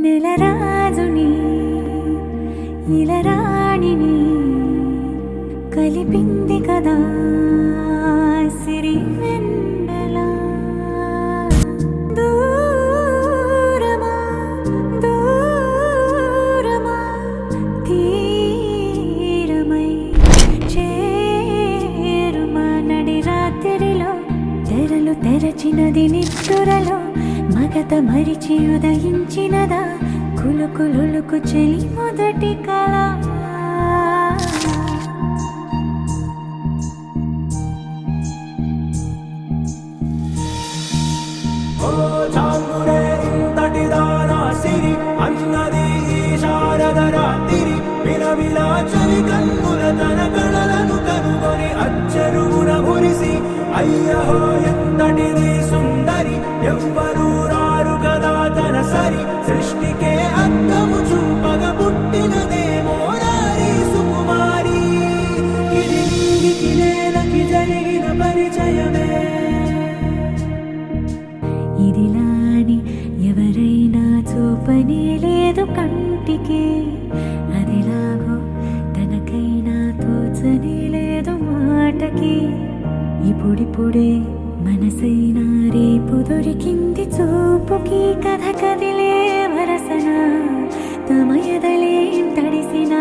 నెలరాజుని ఇలరాణిని కలిపింది కదా సిరి వెన్నెల. దూరమా దూరమా తీరమై చేరుమా నడి రాత్రిలో తెరలు తెరచినది నిట్టురలో మగత మరిచి ఉదయించినదా కులుకులుకు చెలి మొదటి కళ. సిరి అన్నది ఈ శారద రాత్రి విలవిలా చలి కన్నుల తన కళలను కనుగొని అచ్చరువున మురిసి అయ్యహో ఎంతటిది సుందరి ఎవ్వరూ రారు కదా తన సరి సృష్టికే అద్దము చూపగ పుట్టినదేమో నారీ సుకుమారి. ఇది నీకి నేలకి జరిగిన పరిచయమే. ఇదిలాని ఎవరైనా చూపనే లేదు కంటికి అదిలాగో తనకైనా తోచనే లేదు మాటకి. ఇప్పుడిప్పుడే మనసైనా రేపు దొరికింది చూపుకి కథ కదిలే వరసన తమయదలేం తడిసిన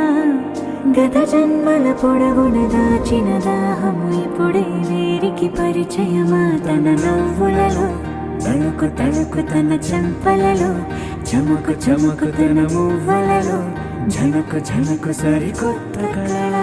గత జన్మల పొడవున దాచిన దాహము ఇప్పుడే వేరికి పరిచయమా తన నవ్వులలో తళుకు తళుకు తన చెంపలలో చమకు చమకు తన మువ్వలలో ఝనకు ఝనకు సరికొత్త కళ.